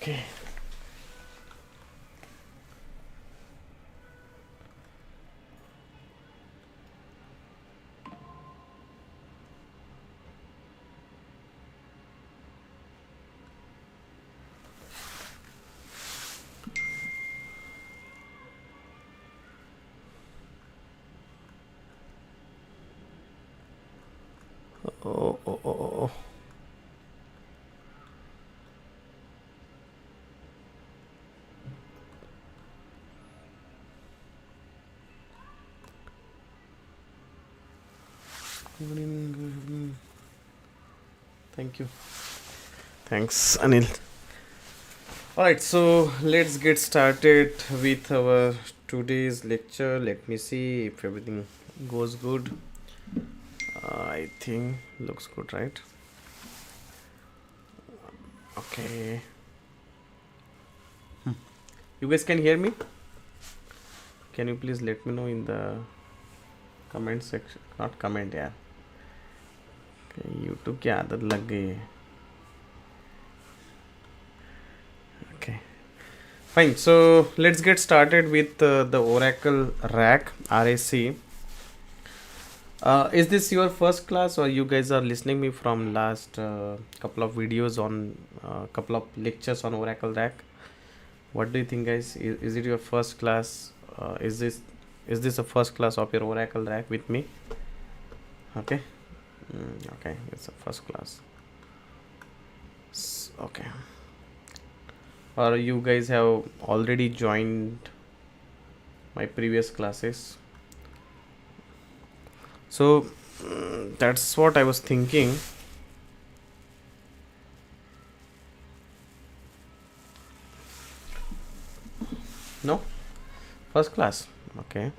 Okay. Oh, oh, oh, oh. Thank you. Thanks, Anil. Alright, so let's get started with our today's lecture. Let me see if everything goes good. I think looks good, right? Okay. You guys can hear me? Can you please let me know in the comment section? Not comment, yeah. YouTube की आदत लग गई है. Okay. Fine. So let's get started with the Oracle RAC RAC. Is this your first class, or you guys are listening me from last couple of videos on couple of lectures on Oracle RAC? What do you think, guys? Is it your first class? Is this a first class of your Oracle RAC with me? Okay. Okay, it's a first class. Okay. Or you guys have already joined my previous classes? So that's what I was thinking. No, first class. Okay.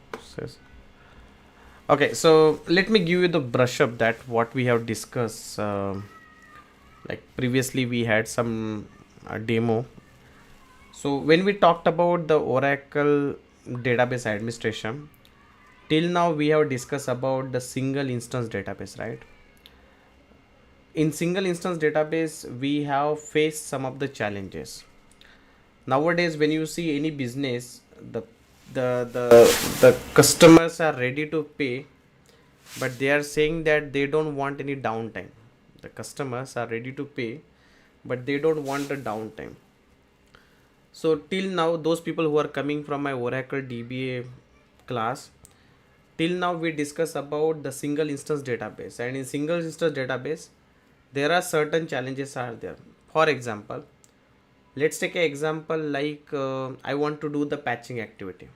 Okay, so let me give you the brush up that what we have discussed. Like previously we had some demo. So when we talked about the Oracle database administration, till now we have discussed about the single instance database, right? In single instance database we have faced some of the challenges. Nowadays when you see any business, the the customers are ready to pay, but they are saying that they don't want any downtime. The customers are ready to pay, but they don't want the downtime. So till now those people who are coming from my Oracle DBA class, till now we discuss about the single instance database, and in single instance database there are certain challenges are there. For example, let's take an example like I want to do the patching activity.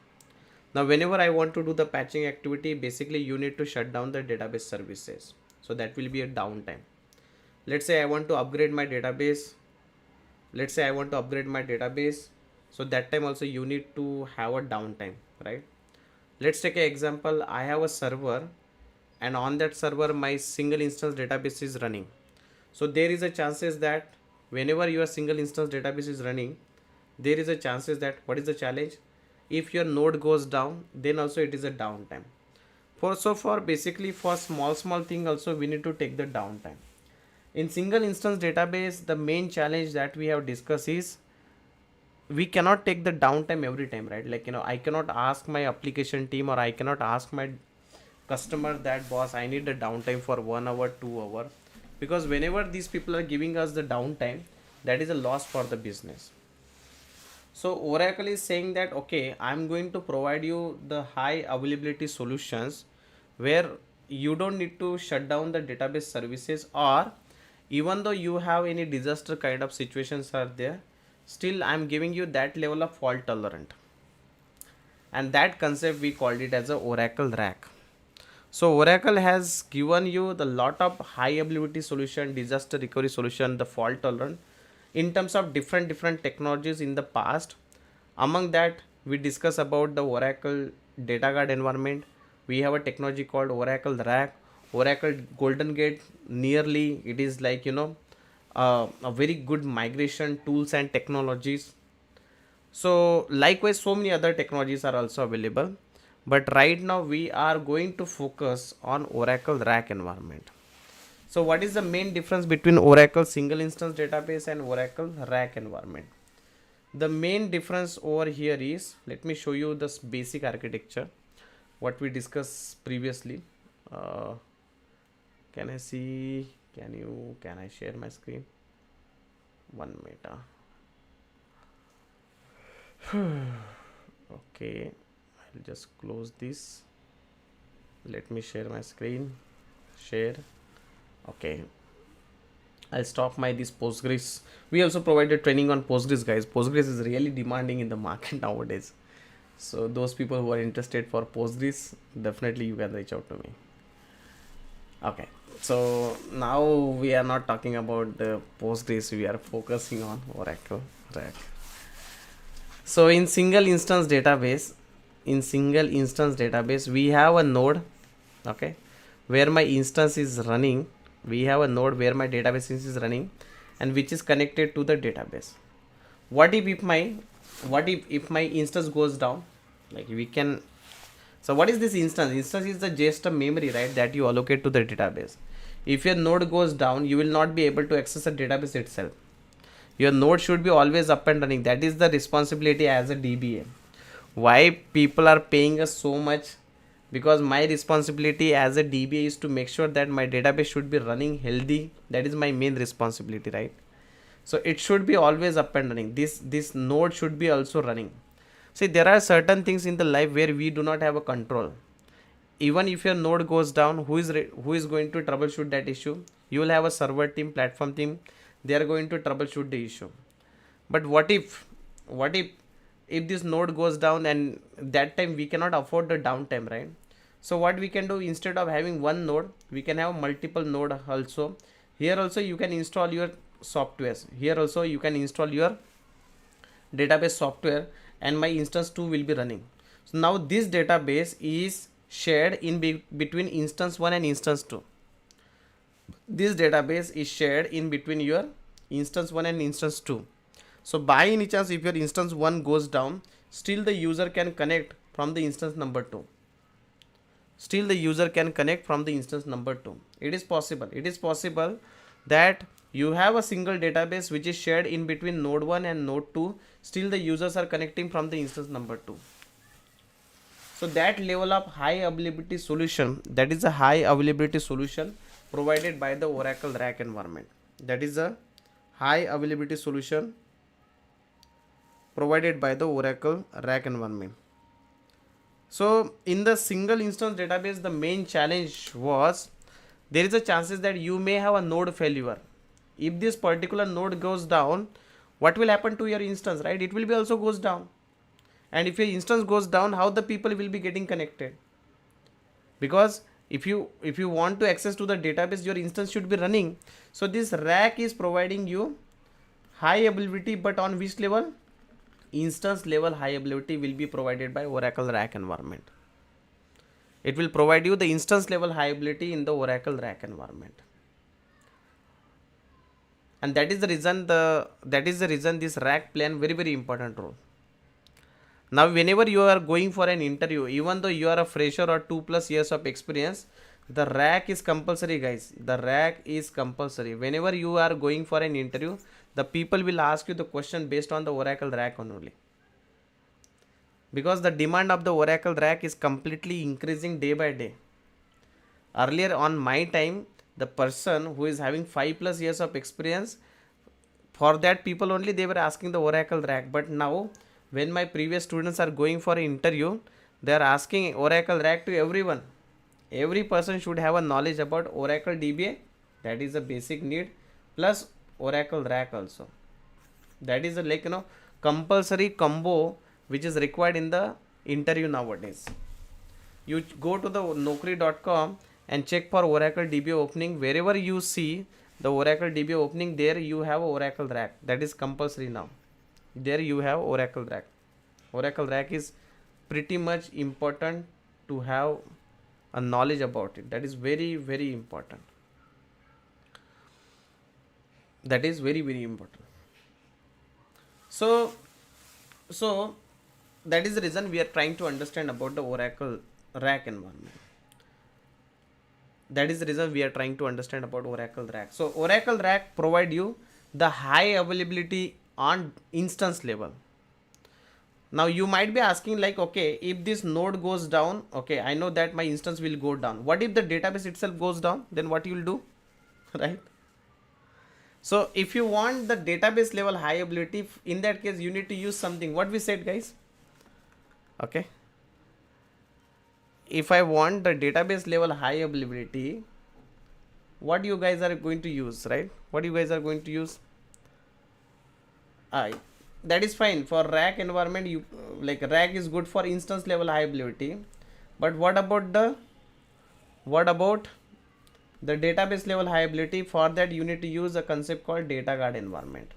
Now whenever I want to do the patching activity, basically you need to shut down the database services, so that will be a downtime. Let's say I want to upgrade my database. So that time also you need to have a downtime, right? Let's take an example. I have a server, and on that server my single instance database is running. So there is a chances that whenever your single instance database is running, there is a chances that what is the challenge? If your node goes down, then also it is a downtime. For basically for small thing also we need to take the downtime. In single instance database, the main challenge that we have discussed is we cannot take the downtime every time, right? Like, I cannot ask my application team, or I cannot ask my customer that, boss, I need a downtime for 1 hour, 2 hour, because whenever these people are giving us the downtime, that is a loss for the business. So Oracle is saying that, okay, I'm going to provide you the high availability solutions where you don't need to shut down the database services, or even though you have any disaster kind of situations are there, still I'm giving you that level of fault tolerant. And that concept we called it as a Oracle RAC. So Oracle has given you the lot of high availability solution, disaster recovery solution, the fault tolerant in terms of different technologies in the past. Among that, we discuss about the Oracle data guard environment. We have a technology called Oracle RAC, Oracle Golden Gate. Nearly it is like a very good migration tools and technologies. So likewise so many other technologies are also available, but right now we are going to focus on Oracle RAC environment. So what is the main difference between Oracle single instance database and Oracle RAC environment? The main difference over here is, let me show you this basic architecture what we discussed previously. uh, can I see, can I share my screen? 1 meter. Okay, I'll just close this. Let me share my screen. Share. Okay, I'll stop my this Postgres. We also provided training on Postgres, guys. Postgres is really demanding in the market nowadays. So those people who are interested for Postgres, definitely you can reach out to me. Okay, so now we are not talking about the Postgres. We are focusing on Oracle RAC. So in single instance database, we have a node, okay, where my instance is running. We have a node where my database is running, and which is connected to the database. What if my instance goes down? Like we can. So what is this instance? Instance is just a memory, right, that you allocate to the database. If your node goes down, you will not be able to access the database itself. Your node should be always up and running. That is the responsibility as a DBA. Why people are paying us so much? Because my responsibility as a DBA is to make sure that my database should be running healthy. That is my main responsibility, right? So it should be always up and running. This node should be also running. See, there are certain things in the life where we do not have a control. Even if your node goes down, who is going to troubleshoot that issue? You will have a server team, platform team. They are going to troubleshoot the issue. But what if this node goes down, and that time we cannot afford the downtime, right? So what we can do, instead of having one node, we can have multiple node also. Here also you can install your softwares. Here also you can install your database software, and my instance 2 will be running. So now this database is shared in between instance 1 and instance 2. This database is shared in between your instance 1 and instance 2. So by any chance, if your instance 1 goes down, still the user can connect from the instance number 2. Still the user can connect from the instance number 2. It is possible. It is possible that you have a single database which is shared in between node 1 and node 2. Still the users are connecting from the instance number 2. So that level of high availability solution, that is a high availability solution provided by the Oracle RAC environment. That is a high availability solution provided by the Oracle RAC environment. So in the single instance database, the main challenge was there is a chances that you may have a node failure. If this particular node goes down, what will happen to your instance, right? It will be also goes down. And if your instance goes down, how the people will be getting connected? Because if you want to access to the database, your instance should be running. So this RAC is providing you high availability, but on which level? Instance level high availability will be provided by Oracle RAC environment. It will provide you the instance level high availability in the Oracle RAC environment. And that is the reason this RAC play a very, very important role. Now whenever you are going for an interview, even though you are a fresher or 2+ years of experience, the RAC is compulsory, guys. The RAC is compulsory. Whenever you are going for an interview, the people will ask you the question based on the Oracle RAC only. Because the demand of the Oracle RAC is completely increasing day by day. Earlier on my time, the person who is having 5+ years of experience, for that people only they were asking the Oracle RAC. But now when my previous students are going for an interview, they are asking Oracle RAC to everyone. Every person should have a knowledge about Oracle DBA. That is a basic need, plus Oracle RAC also. That is a compulsory combo which is required in the interview nowadays. You go to the naukri.com and check for Oracle DBA opening. Wherever you see the Oracle DBA opening, there you have Oracle RAC. That is compulsory now. There you have Oracle RAC. Oracle RAC is pretty much important to have a knowledge about it. That is very, very important. That is very, very important. So that is the reason we are trying to understand about the Oracle RAC environment. That is the reason we are trying to understand about Oracle RAC. So Oracle RAC provide you the high availability on instance level. Now you might be asking like, okay, if this node goes down, okay, I know that my instance will go down. What if the database itself goes down? Then what you will do, right? So if you want the database level high availability, in that case you need to use something. What we said, guys? Okay. If I want the database level high availability, what you guys are going to use, right? What you guys are going to use? That is fine for RAC environment. You like RAC is good for instance level high availability, but what about the database level high availability? For that you need to use a concept called data guard environment.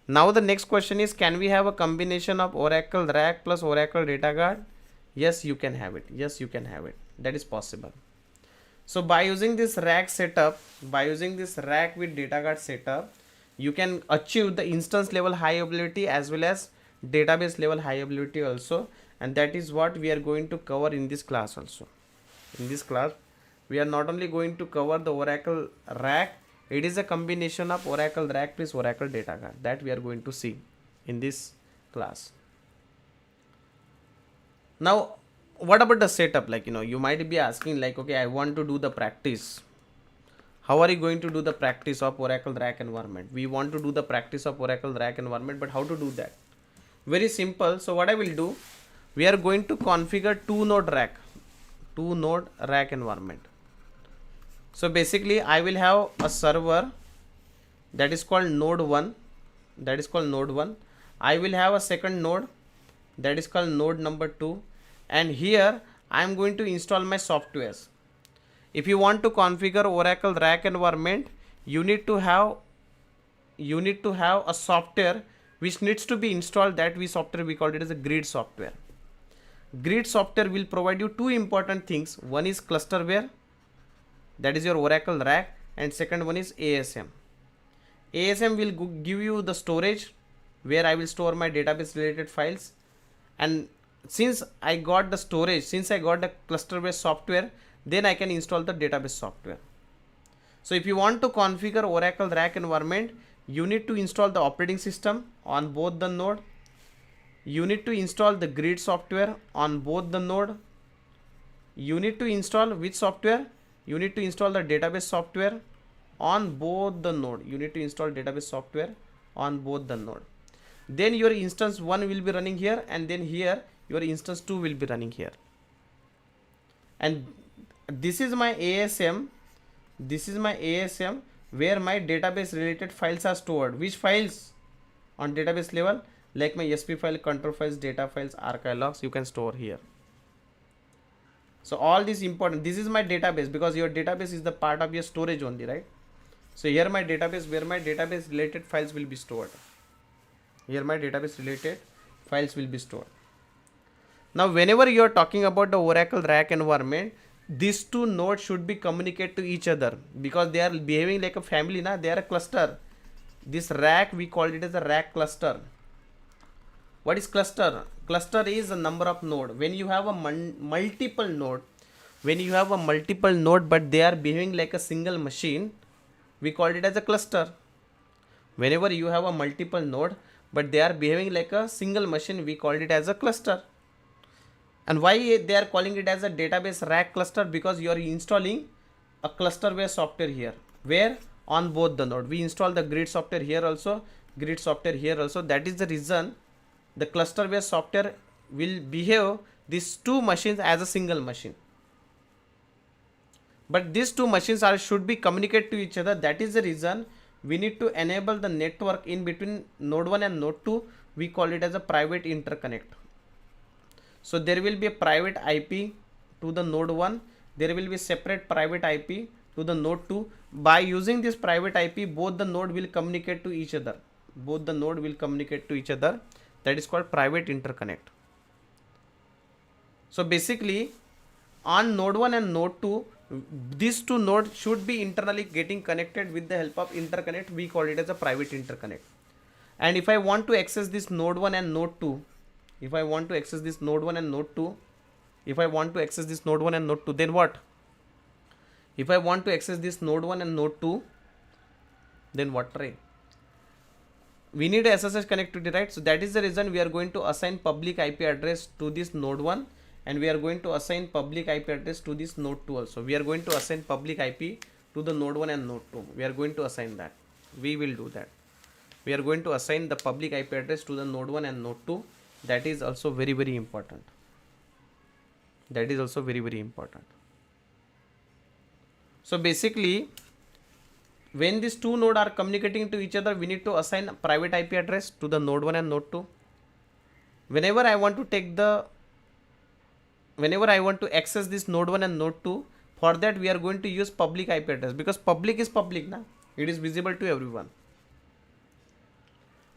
Now the next question is, can we have a combination of Oracle RAC plus Oracle data guard? Yes, you can have it. Yes, you can have it. That is possible. So by using this RAC setup, by using this RAC with data guard setup, you can achieve the instance level high availability as well as database level high availability also, and that is what we are going to cover in this class also. In this class we are not only going to cover the Oracle RAC, it is a combination of Oracle RAC plus Oracle data guard that we are going to see in this class. Now what about the setup? Like, you might be asking like, okay, I want to do the practice. How are you going to do the practice of Oracle RAC environment? We want to do the practice of Oracle RAC environment, but how to do that? Very simple. So what I will do, we are going to configure two node rack environment. So basically I will have a server that is called node 1. I will have a second node that is called node number 2, and here I am going to install my softwares. If you want to configure Oracle RAC environment, you need to have a software which needs to be installed. That software we call it as a grid software. Grid software will provide you two important things. One is clusterware, that is your Oracle RAC, and second one is ASM. ASM will give you the storage where I will store my database related files, and since I got the storage, since I got the clusterware software, then I can install the database software. So if you want to configure Oracle RAC environment, you need to install the operating system on both the node. You need to install the grid software on both the node. You need to install which software? You need to install the database software on both the node. Then your instance 1 will be running here, and then here your instance 2 will be running here. And this is my ASM. Where my database related files are stored. Which files on database level? Like my SP file, control files, data files, archive logs, you can store here. So all this important. This is my database, because your database is the part of your storage only, right? So here my database, where my database related files will be stored. Now whenever you are talking about the Oracle RAC environment, these two nodes should be communicate to each other, because they are behaving like a family, they are a cluster. This RAC, we call it as a RAC cluster. What is cluster? Cluster is the number of node. When you have a multiple node, but they are behaving like a single machine, we call it as a cluster. Whenever you have a multiple node but they are behaving like a single machine, we call it as a cluster. And why they are calling it as a database RAC cluster? Because you are installing a clusterware software here, where on both the node. We install the grid software here also, That is the reason the clusterware software will behave these two machines as a single machine. But these two machines should be communicate to each other. That is the reason we need to enable the network in between node 1 and node 2. We call it as a private interconnect. So there will be a private IP to the node 1. There will be separate private IP to the node 2. By using this private IP, both the node will communicate to each other. That is called private interconnect. So basically on node 1 and node 2, these two nodes should be internally getting connected with the help of interconnect. We call it as a private interconnect. And if I want to access this node 1 and node 2, then what? If I want to access this node 1 and node 2, then what, Ray? we need a SSH connectivity, right? So that is the reason we are going to assign public IP address to this node 1, and we are going to assign public IP address to this node 2 also. We are going to assign public IP to the node 1 and node 2. We are going to assign that. We will do that. We are going to assign the public IP address to the node 1 and node 2. That is also very, very important. That is also very, very important. So basically, when these two nodes are communicating to each other, we need to assign a private IP address to the node 1 and node 2. Whenever I want to access this node 1 and node 2, for that we are going to use public IP address, because public is public now. It is visible to everyone.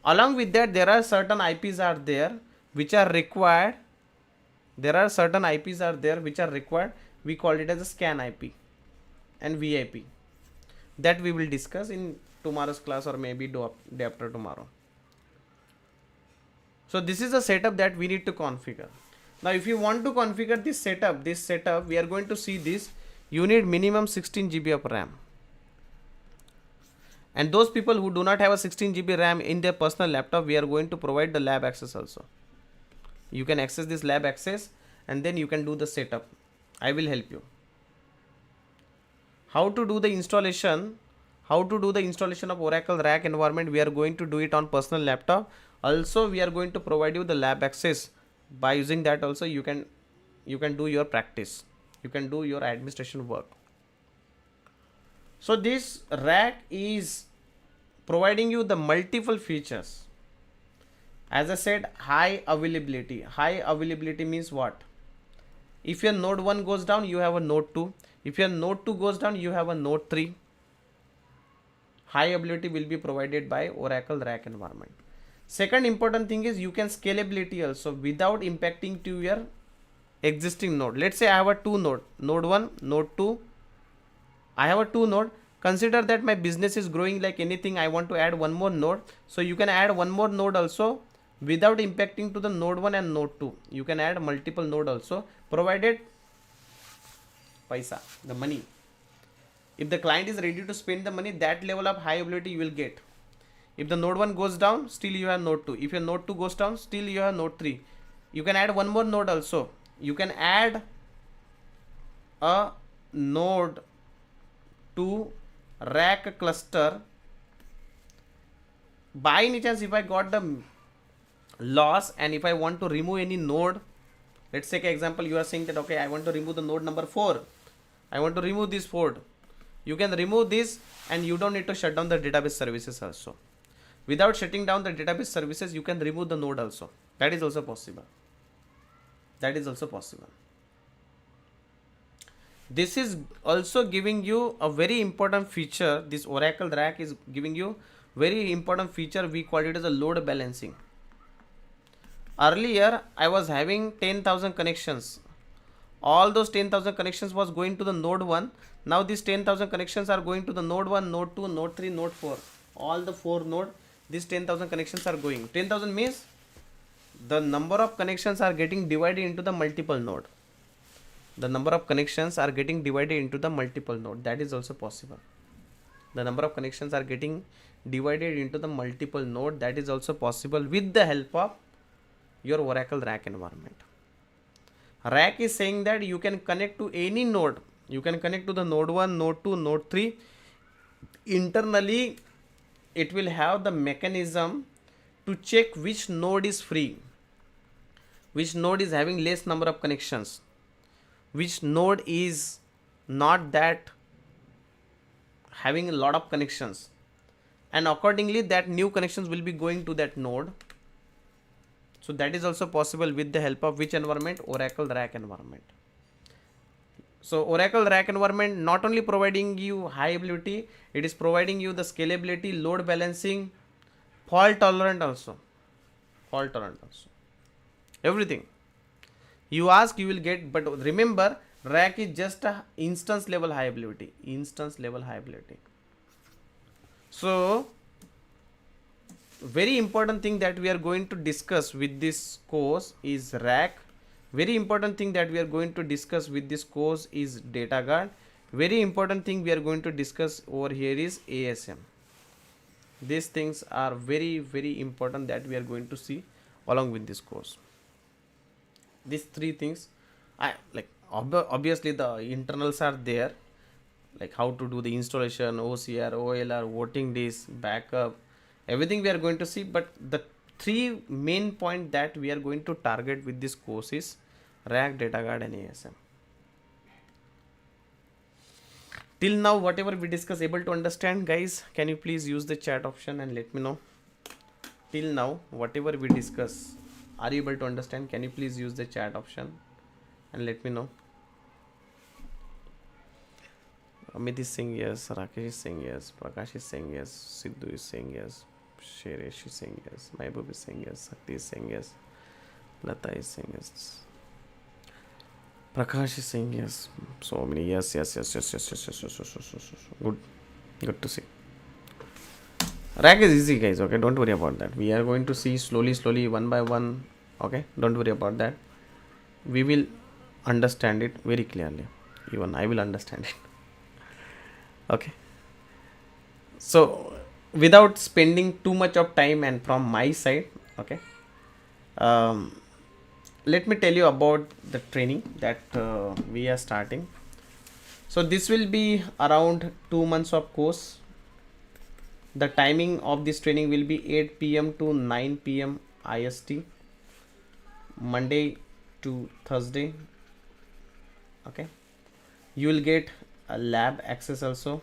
Along with that, there are certain IPs are there which are required. There are certain IPs are there which are required. We call it as a scan IP and VIP. That we will discuss in tomorrow's class, or maybe day after tomorrow. So this is a setup that we need to configure. Now if you want to configure this setup, we are going to see this. You need minimum 16 GB of RAM. And those people who do not have a 16 GB RAM in their personal laptop, we are going to provide the lab access also. You can access this lab access and then you can do the setup. I will help you. How to do the installation? How to do the installation of Oracle RAC environment? We are going to do it on personal laptop. Also, we are going to provide you the lab access. By using that also, you can do your practice. You can do your administration work. So this RAC is providing you the multiple features. As I said, high availability. High availability means what? If your node 1 goes down, you have a node 2. If your node 2 goes down, you have a node 3. High availability will be provided by Oracle RAC environment. Second important thing is you can scalability also without impacting to your existing node. Let's say I have a two node, node 1, node 2. I have a two node. Consider that my business is growing like anything. I want to add one more node. So you can add one more node also without impacting to the node 1 and node 2. You can add multiple node also, provided paisa, the money. If the client is ready to spend the money, that level of high availability you will get. If the node 1 goes down, still you have node 2. If your node 2 goes down, still you have node 3. You can add one more node also. You can add a node to RAC cluster. By any chance, if I got the loss and if I want to remove any node, let's take an example. You are saying that, okay, I want to remove the node number 4. I want to remove this node. You can remove this and you don't need to shut down the database services also. Without shutting down the database services, you can remove the node also. That is also possible. That is also possible. This is also giving you a very important feature. This Oracle RAC is giving you very important feature. We call it as a load balancing. Earlier, I was having 10,000 connections. All those 10,000 connections was going to the node 1. Now these 10,000 connections are going to the node 1, node 2, node 3, node 4. All the 4 node, these 10,000 connections are going. 10,000 means the number of connections are getting divided into the multiple node. The number of connections are getting divided into the multiple node. That is also possible. The number of connections are getting divided into the multiple node. That is also possible with the help of your Oracle RAC environment. RAC is saying that you can connect to any node. You can connect to the node 1, node 2, node 3. Internally, it will have the mechanism to check which node is free, which node is having less number of connections, which node is not that having a lot of connections, and accordingly that new connections will be going to that node. So that is also possible with the help of which environment? Oracle RAC environment. So Oracle RAC environment not only providing you high availability, it is providing you the scalability, load balancing, fault tolerant also. Fault tolerant also. Everything. You ask, you will get, but remember, RAC is just a instance level high availability. Instance level high availability. So very important thing that we are going to discuss with this course is RAC. Very important thing that we are going to discuss with this course is data guard. Very important thing we are going to discuss over here is ASM. These things are very very important that we are going to see along with this course. These three things, I like obviously the internals are there, like how to do the installation, OCR, OLR, voting days, backup, everything we are going to see. But the three main point that we are going to target with this course is RAC, data guard, and ASM. Till now whatever we discuss, able to understand, guys? Can you please use the chat option and let me know? Till now whatever we discuss, are you able to understand? Can you please use the chat option and let me know? Amit is saying yes, Rakesh is saying yes, Prakash is saying yes, Sidhu is saying yes, Sheresh is saying yes, Mahbub is saying yes, Sakti is saying yes, Lata is saying yes, Prakash is saying yes. So many yes, yes, yes, yes, yes, yes, yes, yes, yes, yes, yes, yes. Good, good to see. RAC is easy, guys. Okay, don't worry about that. We are going to see slowly, slowly, one by one. Okay, don't worry about that. We will understand it very clearly. Even I will understand it. Okay. So, without spending too much of time, and from my side, okay, um, let me tell you about the training that we are starting. So this will be around 2 months of course. The timing of this training will be 8 p.m. to 9 p.m. IST, Monday to Thursday. Okay, you will get a lab access also,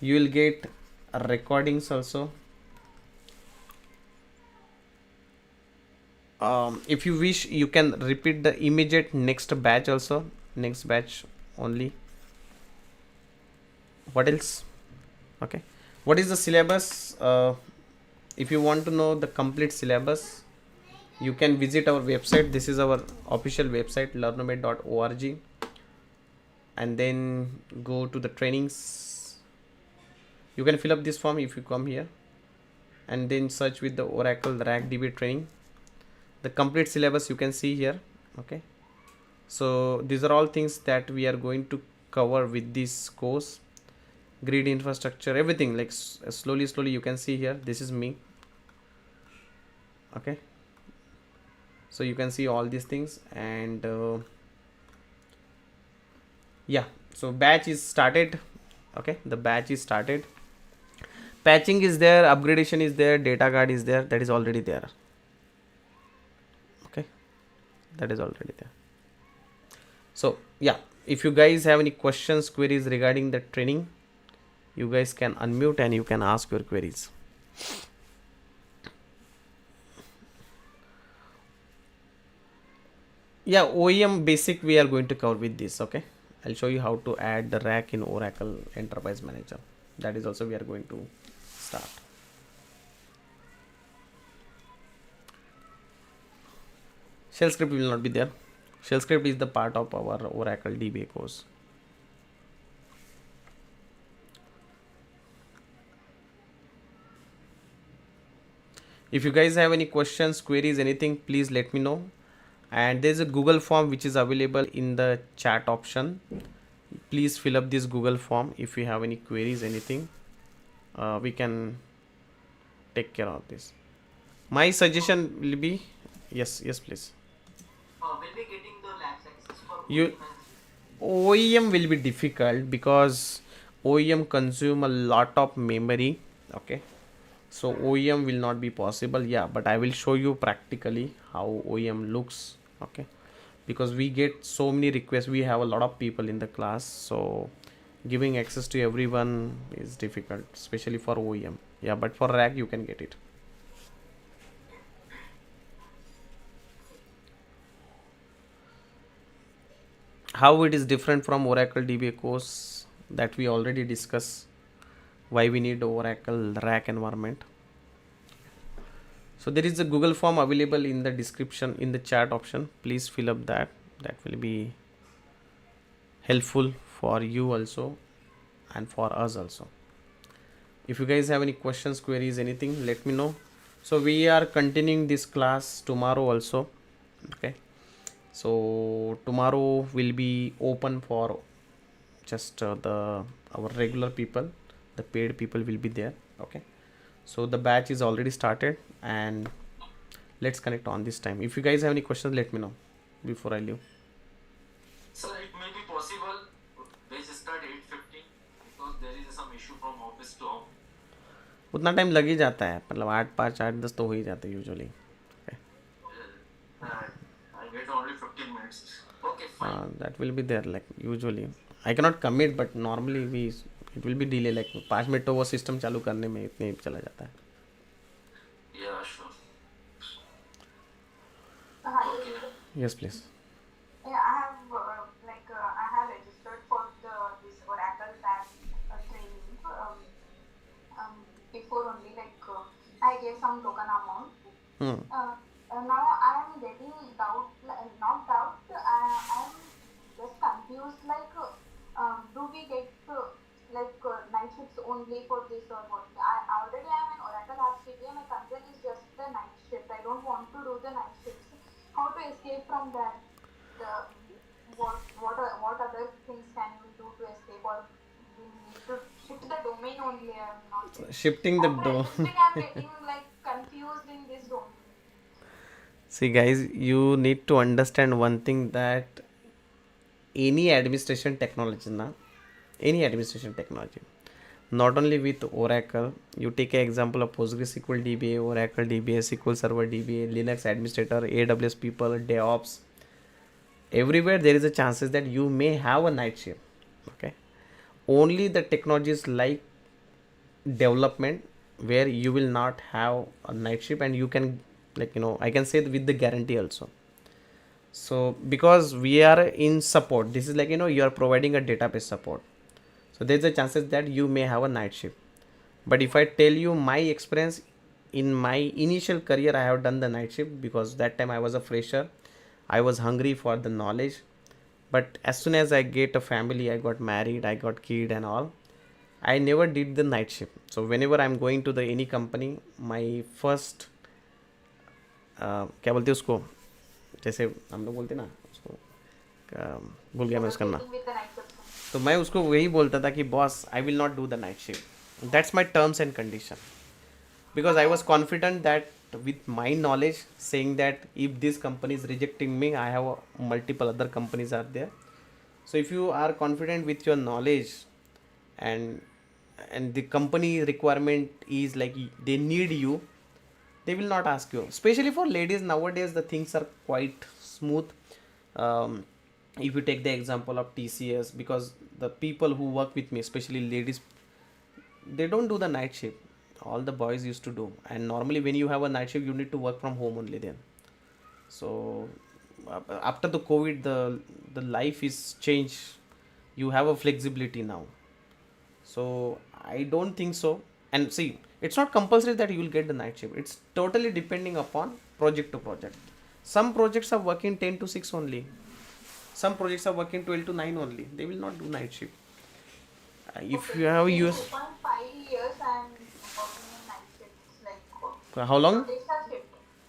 you will get recordings also. If you wish, you can repeat the immediate next batch also, next batch only. What else? Okay, what is the syllabus? If you want to know the complete syllabus, you can visit our website. This is our official website, learnomate.org, and then go to the trainings. You can fill up this form if you come here and then search with the Oracle RAC DB training. The complete syllabus you can see here. Okay, so these are all things that we are going to cover with this course. Grid infrastructure, everything, like slowly you can see here. This is me. Okay, so you can see all these things, and yeah, so batch is started. Okay, the batch is started. Patching is there, upgradation is there, data guard is there, that is already there. Okay, that is already there. So yeah, if you guys have any questions, queries regarding the training, you guys can unmute and you can ask your queries. Yeah, OEM basic we are going to cover with this. Okay, I'll show you how to add the RAC in Oracle Enterprise Manager. That is also we are going to start. Shell script will not be there. Shell script is the part of our Oracle DBA course. If you guys have any questions, queries, anything, please let me know. And there's a Google form which is available in the chat option. Please fill up this Google form. If you have any queries, anything, we can take care of this. My suggestion will be, yes, please. Will be getting the labs access for you. OEM will be difficult because OEM consume a lot of memory. Okay, so OEM will not be possible. Yeah, but I will show you practically how OEM looks. Okay, because we get so many requests, we have a lot of people in the class, so giving access to everyone is difficult, especially for OEM. Yeah, but for RAC you can get it. How it is different from Oracle DBA course, that we already discussed, why we need Oracle RAC environment. So there is a Google form available in the description, in the chat option. Please fill up that. That will be helpful for you also and for us also. If you guys have any questions, queries, anything, let me know. So we are continuing this class tomorrow also. Okay, so tomorrow will be open for just our regular people. The paid people will be there. Okay, So the batch is already started, and let's connect on this time. If you guys have any questions, let me know before I leave. Sir, it may be possible they start 8:15 because there is some issue from office to home. उतना time लग ही जाता है, मतलब 8, 5, 8, 10 तो हो ही जाते हैं usually. I get only 15 minutes. Okay, fine. That will be there like usually. I cannot commit, but normally we it will be delay like 5 minute तो वो सिस्टम चालू करने में इतने चला जाता है. Yeah, sure. Okay. Yes, please. Yeah, I have registered for this Oracle tab training before only I gave some token amount. Now I am getting not doubt. I am just confused. Do we get night shifts only for this or what? I already am in Oracle app CPA. My concern is just the night shift. I don't want to do the night shifts. How to escape from that? What other things can we do to escape, or we need to shift the domain only? I'm not Shifting the registering, I'm getting confused in this domain. See guys, you need to understand one thing, that any administration technology not only with Oracle, you take an example of PostgreSQL DBA, Oracle DBA, SQL Server DBA, Linux administrator, AWS people, DevOps, everywhere there is a chances that you may have a night shift. Okay, only the technologies like development where you will not have a night shift, and you can I can say with the guarantee also. So because we are in support, this is you are providing a database support, so there's a chances that you may have a night shift. But if I tell you my experience, in my initial career I have done the night shift, because that time I was a fresher, I was hungry for the knowledge. But as soon as I get a family, I got married, I got kid and all, I never did the night shift. So whenever I'm going to the any company, my first क्या बोलते हैं उसको, जैसे हम लोग बोलते ना उसको, भूल गया मैं उसका नाम. तो मैं उसको वही बोलता था कि boss, I will not do the night shift. That's my terms and condition, because I was confident that with my knowledge, saying that if this company is rejecting me, I have multiple other companies are there. So if you are confident with your knowledge, and the company requirement is like they need you, they will not ask you. Especially for ladies nowadays, the things are quite smooth. If you take the example of TCS, because the people who work with me, especially ladies, they don't do the night shift. All the boys used to do, and normally when you have a night shift, you need to work from home only then. So after the COVID, the life is changed. You have a flexibility now. So I don't think so. And see, it's not compulsory that you will get the night shift. It's totally depending upon project to project. Some projects are working 10 to 6 only. Some projects are working 12 to 9 only. They will not do night shift. If you have used 2.5 years I'm working in night shifts, how long? extra shift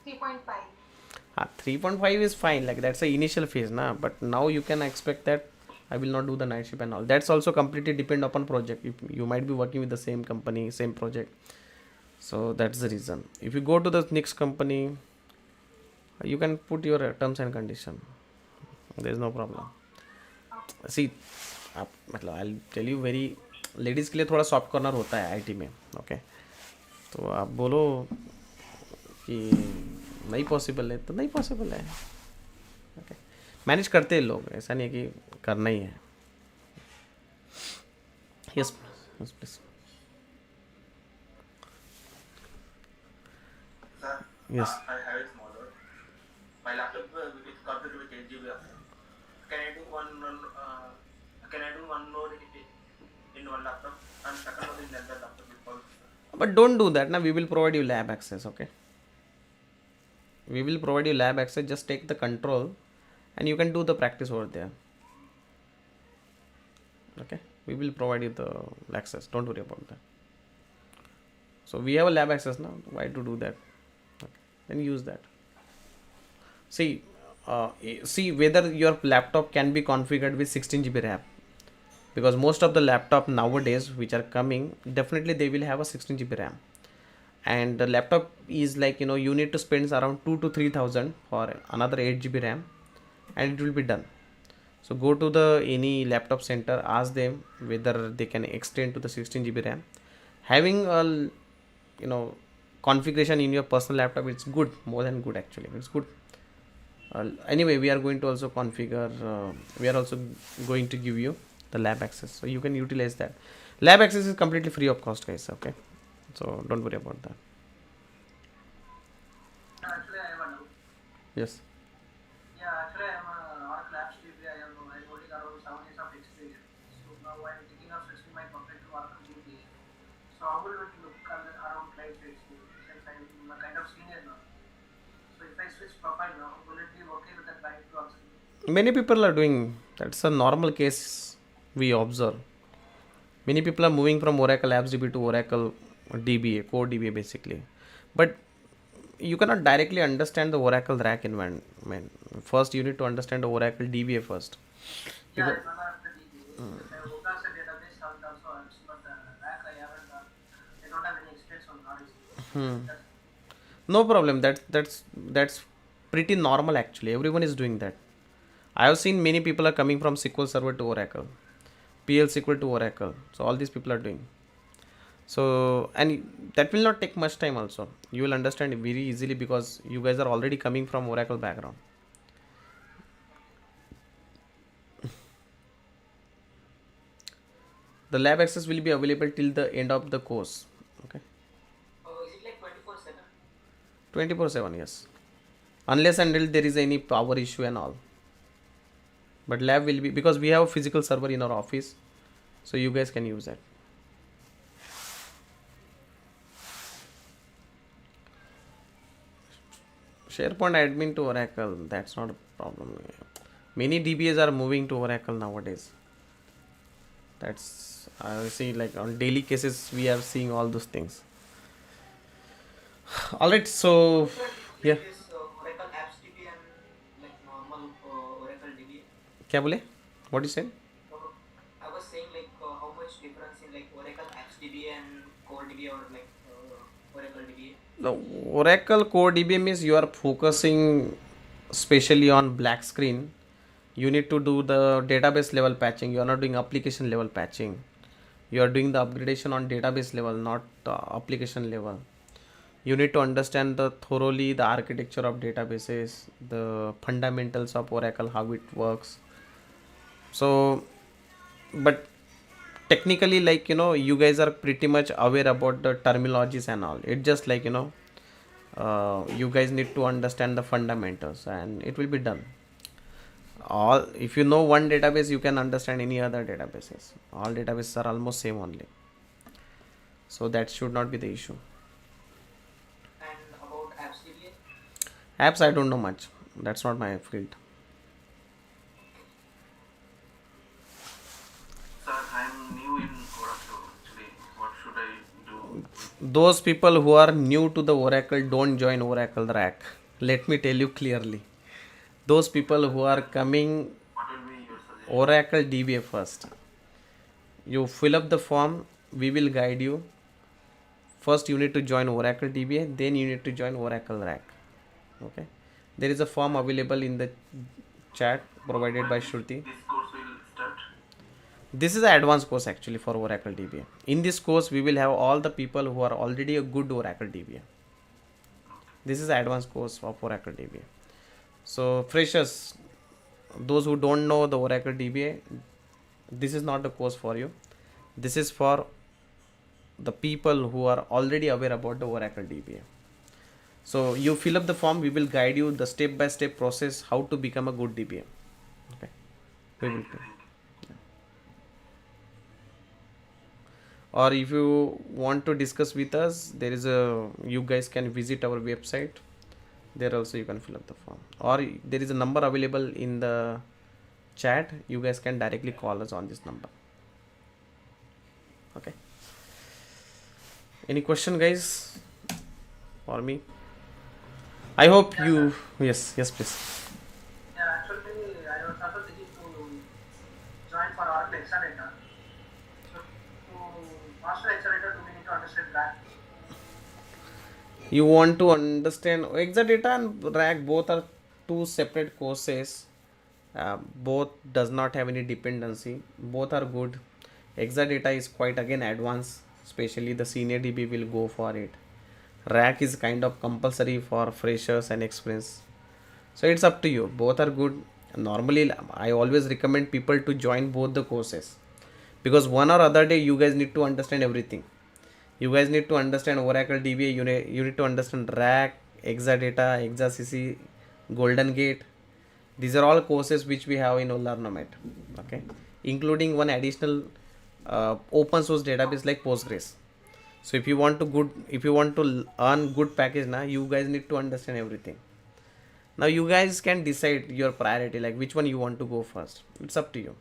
3.5. 3.5 is fine, like that's the initial phase na. But now you can expect that I will not do the night shift and all. That's also completely depend upon project. If you might be working with the same company, same project, so that's the reason. If you go to the next company, you can put your terms and condition. There is no problem. See, आप मतलब I'll tell you very, ladies के लिए थोड़ा soft corner होता है IT में. Okay, तो आप बोलो कि नहीं पॉसिबल है तो नहीं पॉसिबल है. ओके, मैनेज करते हैं लोग, ऐसा नहीं है कि करना ही है. Yes yes please. Yes. I have it smaller. My laptop is configured with 8 GB. Can I do one node in one laptop and second node in another laptop because? But don't do that. Now we will provide you lab access. Okay. We will provide you lab access. Just take the control, and you can do the practice over there. Okay. We will provide you the access. Don't worry about that. So we have a lab access now. Why to do that? Okay. Then use that. See whether your laptop can be configured with 16 GB RAM, because most of the laptop nowadays which are coming, definitely they will have a 16 GB RAM. and the laptop is like, you need to spend around 2 to 3000 for another 8 GB RAM, and it will be done. So go to the any laptop center, ask them whether they can extend to the 16 GB RAM. Having a you know configuration in your personal laptop, it's good, more than good actually, it's good. Anyway, we are going to also configure, we are also going to give you the lab access, so you can utilize that. Lab access is completely free of cost, guys. Okay, so don't worry about that. Actually, I have a doubt. Yes. Yeah, actually, I am a Oracle Apps DB. I'm holding around 7 years of experience. So now I'm thinking of switching my profile to Oracle DB. So how will it look around client side since I'm a kind of senior now? So if I switch profile now, will it be okay with the client to accept me? Many people are doing, that's a normal case we observe. Many people are moving from Oracle Apps DB to Oracle DBA, core DBA basically. But you cannot directly understand the Oracle RAC environment. First, you need to understand the Oracle DBA first. Yeah, Because I know that the DB. If I work as a database, I will also apps, but RAC I haven't. I don't have any experience on RAC. That's no problem. That's pretty normal actually. Everyone is doing that. I have seen many people are coming from SQL Server to Oracle, PL SQL to Oracle. So all these people are doing. So, and that will not take much time also. You will understand it very easily because you guys are already coming from Oracle background. The lab access will be available till the end of the course. Okay. Is it like 24/7? 24/7, yes. Unless until there is any power issue and all. But lab will be, because we have a physical server in our office, so you guys can use that. SharePoint admin to Oracle, that's not a problem. Many DBAs are moving to Oracle nowadays. That's, I see, like on daily cases we are seeing all those things. All right, so Sir, yeah, between this Oracle Apps DB and like normal Oracle DB, क्या बोले? What you said? I was saying like how much difference in like Oracle Apps DB and Core DB or like Oracle DB. The Oracle Core DB means you are focusing especially on black screen. You need to do the database level patching. You are not doing application level patching. You are doing the upgradation on database level, not application level. You need to understand the thoroughly the architecture of databases, the fundamentals of Oracle, how it works. So, but technically, like, you guys are pretty much aware about the terminologies and all. It's just like, you guys need to understand the fundamentals and it will be done. All, if you know one database, you can understand any other databases. All databases are almost same only, so that should not be the issue. And about Apps DB, Apps, I don't know much, that's not my field. Sir, I'm new in Oracle actually. What should I do? Those people who are new to the Oracle, don't join Oracle RAC. Let me tell you clearly. Those people who are coming What will be your suggestion? Oracle DBA first, you fill up the form, we will guide you. First you need to join Oracle DBA, then you need to join Oracle RAC. Okay, there is a form available in the chat provided by Shruti. This course will start. This is an advanced course actually for Oracle DBA. In this course we will have all the people who are already a good Oracle DBA. This is an advanced course of Oracle DBA. So freshers, those who don't know the Oracle DBA, this is not the course for you. This is for the people who are already aware about the Oracle DBA. So you fill up the form, we will guide you the step by step process how to become a good DBA. Okay, we will. Or if you want to discuss with us, there is a, you guys can visit our website. There also you can fill up the form, or there is a number available in the chat. You guys can directly call us on this number. Okay, any question, guys, for me? I hope you, yes, please. Yeah, actually, I was also thinking to join for Oracle Accelerator. So, to master Accelerator, do we need to understand that? You want to understand Exadata and RAC, both are two separate courses. Both does not have any dependency. Both are good. Exadata is quite again advanced, especially the senior DB will go for it. RAC is kind of compulsory for freshers and experience. So it's up to you. Both are good. Normally, I always recommend people to join both the courses, because one or other day you guys need to understand everything. You guys need to understand Oracle DBA. You need to understand RAC, Exadata, ExaCC, Golden Gate. These are all courses which we have in Learnomet. Okay, including one additional open source database like Postgres. So if you want to earn good package now, you guys need to understand everything. Now you guys can decide your priority, like which one you want to go first. It's up to you.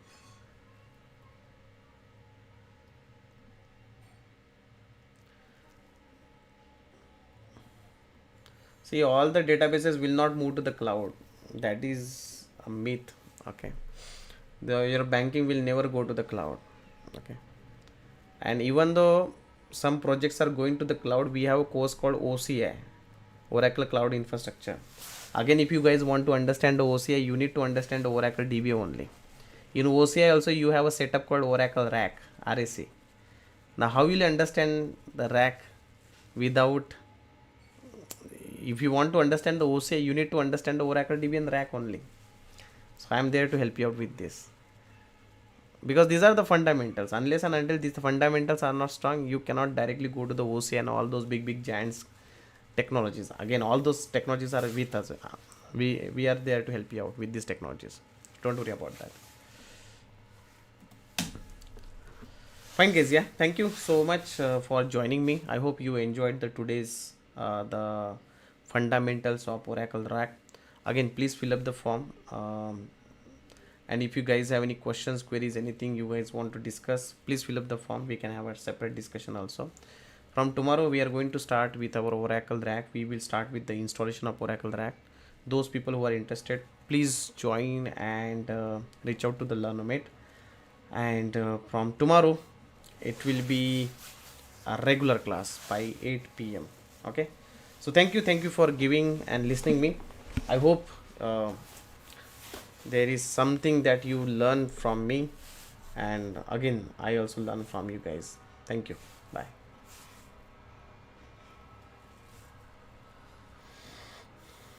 See, all the databases will not move to the cloud. That is a myth. Okay, your banking will never go to the cloud. Okay, and even though some projects are going to the cloud, we have a course called OCI, Oracle Cloud Infrastructure. Again, if you guys want to understand the OCI, you need to understand the Oracle DB only. In OCI also you have a setup called Oracle RAC, RAC. Now how will you understand the RAC without, if you want to understand the OCI, you need to understand the Oracle DB and RAC only. So I am there to help you out with this, because these are the fundamentals. Unless and until these fundamentals are not strong, you cannot directly go to the OCI and all those big giants technologies. Again, all those technologies are with us. We are there to help you out with these technologies. Don't worry about that. Fine guys, yeah, thank you so much for joining me. I hope you enjoyed the today's the fundamentals of Oracle RAC. Again, please fill up the form, and if you guys have any questions, queries, anything you guys want to discuss, please fill up the form. We can have a separate discussion also. From tomorrow we are going to start with our Oracle RAC. We will start with the installation of Oracle RAC. Those people who are interested, please join and reach out to the Learnomet. And from tomorrow it will be a regular class by 8 p.m. Okay, so thank you for giving and listening me. I hope there is something that you learn from me, and again I also learn from you guys. Thank you.